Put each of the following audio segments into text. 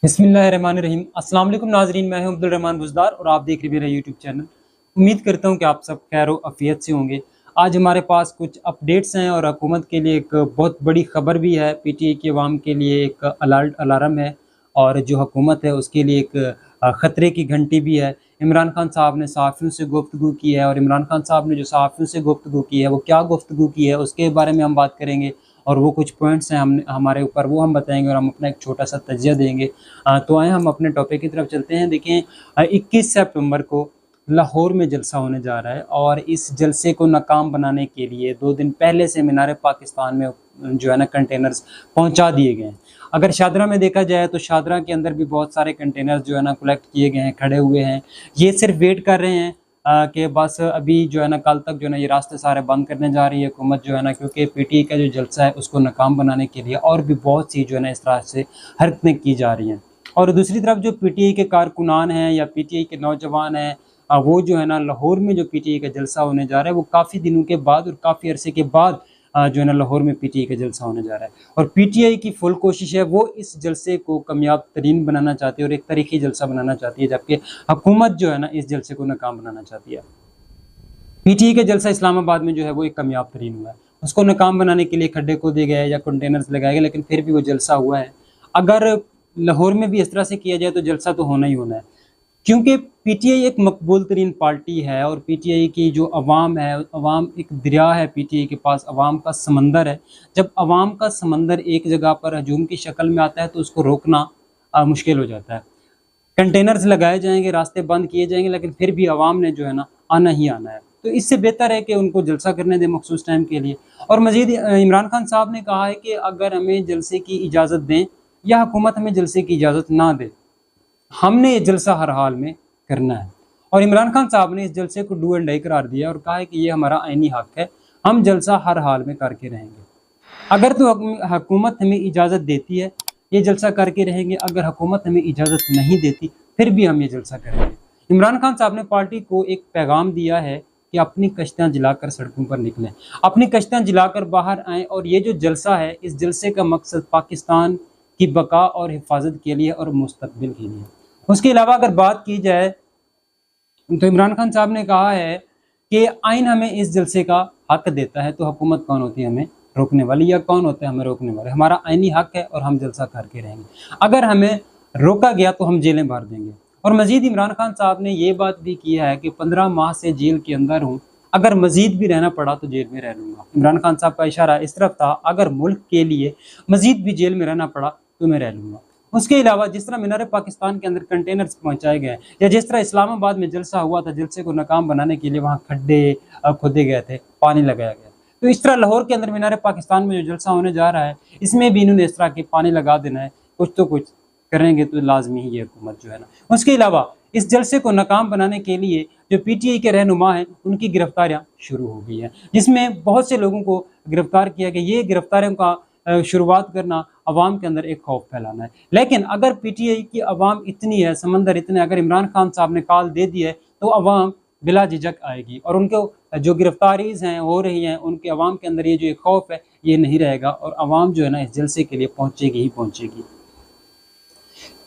बिस्मिल्लाहिर्रहमानिर्रहीम। अस्सलाम वालेकुम नाजरीन, मैं हूं अब्दुल रहमान बुज़दार और आप देख रहे हैं मेरा यूट्यूब चैनल। उम्मीद करता हूं कि आप सब खैर व आफियत से होंगे। आज हमारे पास कुछ अपडेट्स हैं और हुकूमत के लिए एक बहुत बड़ी खबर भी है। पीटीआई की अवाम के लिए एक अलार्म है और जो हुकूमत है उसके लिए एक ख़तरे की घंटी भी है। इमरान खान साहब ने सहाफ़ियों से गुफ्तगू की है और इमरान खान साहब ने जो सहाफ़ियों से गुफ्तगू की है वो क्या गुफ्तगू की है उसके बारे में हम बात करेंगे और वो कुछ पॉइंट्स हैं हमारे ऊपर वो हम बताएंगे और हम अपना एक छोटा सा तजिया देंगे। तो आए हम अपने टॉपिक की तरफ चलते हैं। देखें, 21 सितंबर को लाहौर में जलसा होने जा रहा है और इस जलसे को नाकाम बनाने के लिए 2 दिन पहले से मीनार पाकिस्तान में जो है ना कंटेनर्स पहुंचा दिए गए हैं। अगर शादरा में देखा जाए तो शादरा के अंदर भी बहुत सारे कंटेनर्स जो है ना कलेक्ट किए गए हैं, खड़े हुए हैं। ये सिर्फ वेट कर रहे हैं कि बस अभी जो है ना कल तक जो है ना ये रास्ते सारे बंद करने जा रही है हुकूमत जो है ना, क्योंकि पीटीआई का जो जलसा है उसको नाकाम बनाने के लिए और भी बहुत सी जो है ना इस तरह से हरकतें की जा रही हैं। और दूसरी तरफ जो पीटीआई के कारकुनान हैं या पीटीआई के नौजवान हैं, वो जो है ना लाहौर में जो पीटीआई का जलसा होने जा रहा है वो काफ़ी दिनों के बाद और काफ़ी अरसे के बाद जो है ना लाहौर में पीटीआई का जलसा होने जा रहा है। और पीटीआई की फुल कोशिश है, वो इस जलसे को कामयाब तरीन बनाना चाहती है और एक तारीखी जलसा बनाना चाहती है, जबकि हुकूमत जो है ना इस जलसे को नाकाम बनाना चाहती है। पीटीआई का जलसा इस्लामाबाद में जो है वो एक कामयाब तरीन हुआ है। उसको नाकाम बनाने के लिए खड्डे खोदे गए या कंटेनर्स लगाए गए, लेकिन फिर भी वो जलसा हुआ है। अगर लाहौर में भी इस तरह से किया जाए तो जलसा तो होना ही होना है, क्योंकि पीटीआई एक मकबूल तरीन पार्टी है और पीटीआई की जो अवाम है, अवाम एक दरिया है पीटीआई के पास, अवाम का समंदर है। जब अवाम का समंदर एक जगह पर हजूम की शक्ल में आता है तो उसको रोकना मुश्किल हो जाता है। कंटेनर्स लगाए जाएंगे, रास्ते बंद किए जाएंगे, लेकिन फिर भी अवाम ने जो है ना आना ही आना है। तो इससे बेहतर है कि उनको जलसा करने दें मखसूस टाइम के लिए। और मज़ीद इमरान खान साहब ने कहा है कि अगर हमें जलसे की इजाज़त दें या हुकूमत हमें जलसे की इजाज़त ना दे, हमने ये जलसा हर हाल में करना है। और इमरान खान साहब ने इस जलसे को डू एंड डाई करार दिया और कहा है कि ये हमारा आईनी हक है, हम जलसा हर हाल में करके रहेंगे। अगर तो हुकूमत हमें इजाज़त देती है ये जलसा करके रहेंगे, अगर हुकूमत हमें इजाज़त नहीं देती फिर भी हम ये जलसा करेंगे। इमरान खान साहब ने पार्टी को एक पैगाम दिया है कि अपनी कश्तियाँ जलाकर सड़कों पर निकलें, अपनी कश्तियाँ जलाकर बाहर आएँ। और ये जो जलसा है, इस जलसे का मकसद पाकिस्तान की बका और हिफाजत के लिए और मुस्तकबिल के लिए। उसके अलावा अगर बात की जाए तो इमरान खान साहब ने कहा है कि आइन हमें इस जलसे का हक देता है, तो हुकूमत कौन होती है हमें रोकने वाली, या कौन होता है हमें रोकने वाले? हमारा आइनी हक है और हम जलसा करके रहेंगे। अगर हमें रोका गया तो हम जेलें भर देंगे। और मजीद इमरान खान साहब ने ये बात भी किया है कि 15 माह से जेल के अंदर हूँ, अगर मजीद भी रहना पड़ा तो जेल में रह लूँगा। इमरान खान साहब का इशारा इस तरफ था, अगर मुल्क के लिए मजीद भी जेल में रहना पड़ा तो मैं रह लूँगा। उसके अलावा जिस तरह मीनार पाकिस्तान के अंदर कंटेनर्स पहुंचाए गए या जिस तरह इस्लामाबाद में जलसा हुआ था, जलसे को नाकाम बनाने के लिए वहाँ खड्डे खोदे गए थे, पानी लगाया गया, तो इस तरह लाहौर के अंदर मीनार पाकिस्तान में जो जलसा होने जा रहा है इसमें भी इन्होंने इस तरह के पानी लगा देना है। कुछ तो कुछ करेंगे तो लाजमी ही ये हुकूमत जो है ना। उसके अलावा इस जलसे को नाकाम बनाने के लिए जो पीटीआई के रहनुमा हैं उनकी गिरफ्तारियां शुरू हो गई हैं, जिसमें बहुत से लोगों को गिरफ्तार किया गया। ये गिरफ्तारियों का शुरुआत करना अवाम के अंदर एक खौफ फैलाना है। लेकिन अगर पीटीआई की अवाम इतनी है, समंदर इतने, अगर इमरान खान साहब ने कॉल दे दी है तो अवाम बिला झिझक आएगी और उनको जो गिरफ्तारीज हैं हो रही हैं उनके अवाम के अंदर ये जो एक खौफ है ये नहीं रहेगा और अवाम जो है ना इस जलसे के लिए पहुंचेगी ही पहुंचेगी,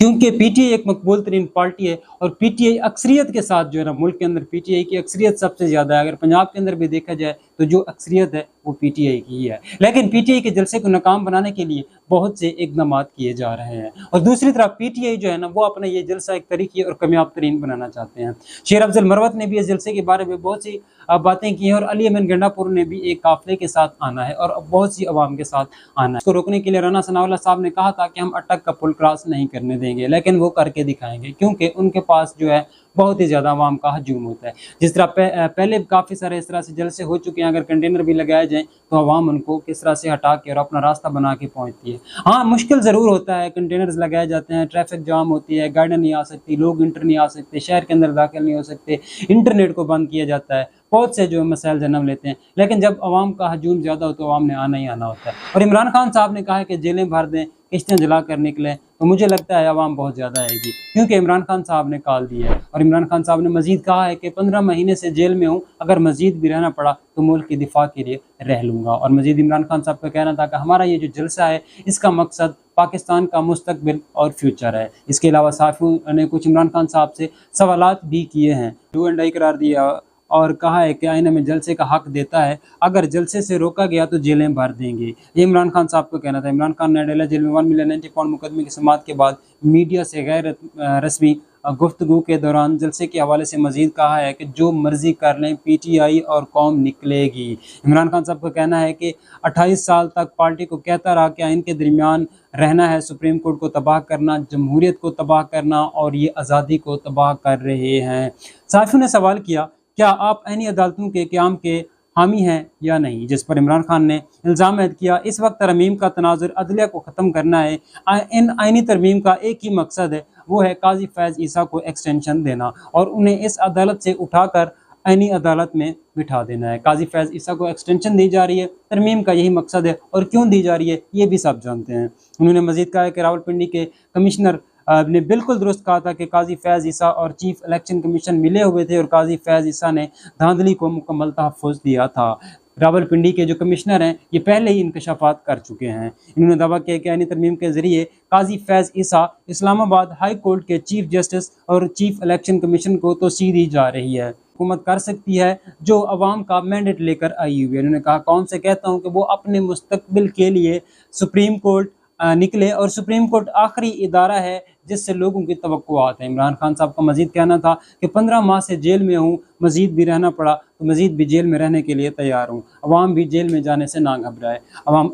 क्योंकि पीटीआई एक मकबूल तरीन पार्टी है और पीटीआई अक्सरियत के साथ जो है ना मुल्क के अंदर पीटीआई की अक्सरियत सबसे ज़्यादा है। अगर पंजाब के अंदर भी देखा जाए तो जो अक्सरियत है वो पीटीआई की ही है। लेकिन पीटीआई के जलसे को नाकाम बनाने के लिए बहुत से इकदाम किए जा रहे हैं और दूसरी तरफ पीटीआई जो है ना वो अपना ये जलसा एक तरीके और कामयाब तरीन बनाना चाहते हैं। शेर अफजल मरवत ने भी इस जलसे के बारे में बहुत सी बातें की हैं और अली अमीन गंडापुर ने भी एक काफिले के साथ आना है और बहुत सी अवाम के साथ आना है। इसको रोकने के लिए राना सनाउल्लाह साहब ने कहा था कि हम अटक का पुल क्रॉस नहीं करने देंगे, लेकिन वो करके दिखाएंगे, क्योंकि उनके पास जो है बहुत ही ज़्यादा अवाम का हजूम होता है। जिस तरह पहले काफ़ी सारे इस तरह से जलसे हो चुके हैं, अगर कंटेनर भी लगाए जाएँ तो अवाम उनको किस तरह से हटा के और अपना रास्ता बना के पहुँचती है। हाँ, मुश्किल ज़रूर होता है, कंटेनर्स लगाए जाते हैं, ट्रैफिक जाम होती है, गाड़ियाँ नहीं आ सकती, लोग इंटर नहीं आ सकते, शहर के अंदर दाखिल नहीं हो सकते, इंटरनेट को बंद किया जाता है, बहुत से जो मसाइल जन्म लेते हैं। लेकिन जब अवाम का हजूम ज़्यादा हो तो अवाम ने आना ही आना होता है। और इमरान खान साहब ने कहा है कि जेलें भर दें, किश्तियाँ जला कर निकलें, तो मुझे लगता है आवाम बहुत ज़्यादा आएगी, क्योंकि इमरान खान साहब ने कॉल दी है। और इमरान खान साहब ने मजीद कहा है कि 15 महीने से जेल में हूँ, अगर मजीद भी रहना पड़ा तो मुल्क की दिफा के लिए रह लूँगा। और मजीद इमरान खान साहब का कहना था कि हमारा ये जो जलसा है इसका मकसद पाकिस्तान का मुस्तकबिल और फ्यूचर है। इसके अलावा साफियों ने कुछ इमरान खान साहब से सवालात भी किए हैं, डू एंड डाई करार दिया और कहा है कि आईना में जलसे का हक देता है, अगर जलसे से रोका गया तो जेलें भर देंगे। ये इमरान खान साहब का कहना था। इमरान खान ने अडेला जेल में 1 मिलियन 90 पाउंड मुकदमे की समाअत के बाद मीडिया से गैर रस्मी गुफ्तगू के दौरान जलसे के हवाले से मजीद कहा है कि जो मर्जी कर लें, PTI और कौम निकलेगी। इमरान खान साहब का कहना है कि 28 साल तक पार्टी को कहता रहा कि इनके दरमियान रहना है, सुप्रीम कोर्ट को तबाह करना, जमहूरियत को तबाह करना, और ये आज़ादी को तबाह कर रहे हैं। साफियों ने सवाल किया, क्या आप आईनी अदालतों के क़याम के हामी हैं या नहीं, जिस पर इमरान खान ने इल्ज़ाम ऐद किया, इस वक्त तरमीम का तनाजुर अदलिया को ख़त्म करना है। इन आईनी तरमीम का एक ही मकसद है, वो है काजी फैज़ ईसा को एक्सटेंशन देना और उन्हें इस अदालत से उठाकर आईनी अदालत में बिठा देना है। काजी फैज़ ईसा को एक्सटेंशन दी जा रही है, तरमीम का यही मकसद है, और क्यों दी जा रही है ये भी सब जानते हैं। उन्होंने मजीद कहा है कि रावलपिंडी के कमिश्नर ने बिल्कुल दुरुस्त कहा था कि काजी फैज़ ईसा और चीफ इलेक्शन कमीशन मिले हुए थे और काजी फैज़ ईसा ने धांधली को मुकम्मल तहफ़्फ़ुज़ दिया था। रावलपिंडी के जो कमिश्नर हैं ये पहले ही इंकशाफात कर चुके हैं। इन्होंने दावा किया कि आईनी तरमीम के ज़रिए काजी फैज़ ईसा इस्लामाबाद हाई कोर्ट के चीफ जस्टिस और चीफ इलेक्शन कमीशन को तोसीह दी जा रही है। हुकूमत कर सकती है जो अवाम का मैंडेट लेकर आई हुई है। उन्होंने कहा, कौन से कहता हूँ कि वो अपने मुस्तकबिल के लिए सुप्रीम कोर्ट निकले, और सुप्रीम कोर्ट आखिरी इदारा है जिससे लोगों की तवक्कुआत है। इमरान खान साहब का मजीद कहना था कि 15 माह से जेल में हूँ, मजीद भी रहना पड़ा तो मजीद भी जेल में रहने के लिए तैयार हूँ, अवाम भी जेल में जाने से ना घबराए।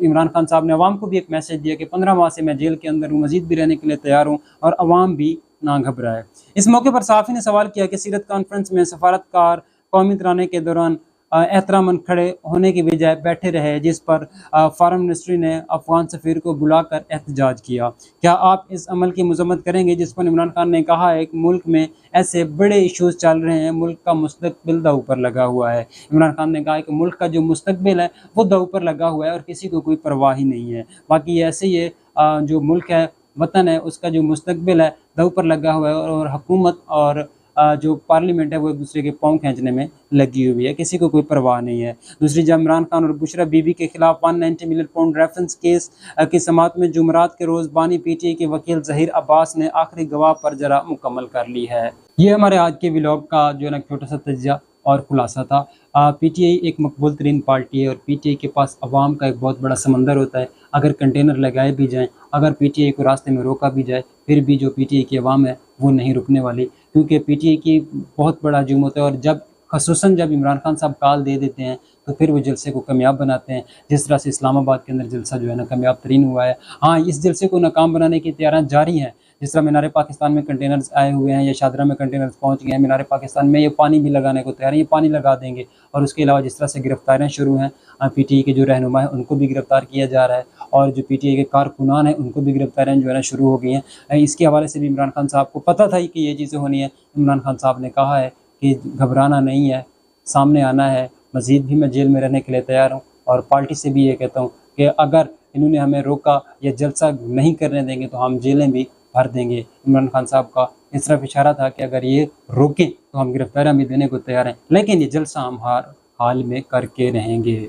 इमरान खान साहब ने अवाम को भी एक मैसेज दिया कि 15 माह से मैं जेल के अंदर हूँ, मजीद भी रहने के लिए तैयार हूँ, और अवाम भी ना घबराए। इस मौके पर सहाफ़ी ने सवाल किया कि सीरत कॉन्फ्रेंस में सफारतकार कौमी तराने के दौरान एहतरामन खड़े होने की बजाय बैठे रहे, जिस पर फॉरेन मिनिस्ट्री ने अफगान सफ़ीर को बुलाकर एहतजाज किया। क्या आप इस अमल की मजम्मत करेंगे, जिस पर इमरान खान ने कहा है कि मुल्क में ऐसे बड़े इशूज़ चल रहे हैं, मुल्क का मुस्तकबिल दा ऊपर लगा हुआ है। इमरान खान ने कहा है कि मुल्क का जो मुस्तकबिल है वो दा ऊपर लगा हुआ है और किसी को कोई परवाह ही नहीं है। बाकी ऐसे ये जो मुल्क है, वतन है, उसका जो मुस्तकबिल है दा ऊपर लगा हुआ है, और हुकूमत और जो पार्लियामेंट है वो एक दूसरे के पाँव खींचने में लगी हुई है, किसी को कोई परवाह नहीं है। दूसरी जब इमरान खान और बुशरा बीबी के खिलाफ 190 मिलियन पाउंड रेफरेंस केस की समाअत में जुमरात के रोज़ बानी PTI के वकील ज़हीर अब्बास ने आखिरी गवाह पर जरा मुकम्मल कर ली है। ये हमारे आज के व्लॉग का जो है ना छोटा सा तजिया और खुलासा था। PTI एक मकबूल तरीन पार्टी है और PTI के पास अवाम का एक बहुत बड़ा समंदर होता है। अगर कंटेनर लगाए भी जाएँ, अगर PTI को रास्ते में रोका भी जाए, फिर भी जो PTI की अवाम है वो नहीं रुकने वाली, क्योंकि PTI की बहुत बड़ा हजूम होता है। और ख़ुसूसन जब इमरान खान साहब कॉल दे देते हैं तो फिर वो जलसे को कामयाब बनाते हैं, जिस तरह से इस्लामाबाद के अंदर जलसा जो है ना कामयाब तरीन हुआ है। हाँ, इस जलसे को नाकाम बनाने की तैयारियाँ जारी हैं। जिस तरह मीनार पाकिस्तान में कंटेनर्स आए हुए हैं या शादरा में कंटेनर्स पहुंच गए हैं, मीनार पाकिस्तान में ये पानी भी लगाने को तैयार है, ये पानी लगा देंगे। और उसके अलावा जिस तरह से गिरफ्तारियाँ शुरू हैं, PTI के जो रहनुमा हैं उनको भी गिरफ्तार किया जा रहा है, और जो PTI के कारकुनान हैं उनको भी गिरफ्तारियाँ जो है ना शुरू हो गई हैं। इसके हवाले से भी इमरान खान साहब को पता था कि ये चीज़ें होनी है। इमरान खान साहब ने कहा है कि घबराना नहीं है, सामने आना है, मज़ीद भी मैं जेल में रहने के लिए तैयार हूँ। और पार्टी से भी ये कहता हूँ कि अगर इन्होंने हमें रोका या जलसा नहीं करने देंगे तो हम जेलें भी भर देंगे। इमरान खान साहब का इस तरफ इशारा था कि अगर ये रोकें तो हम गिरफ्तारियाँ भी देने को तैयार हैं, लेकिन ये जलसा हम हर हाल में करके रहेंगे।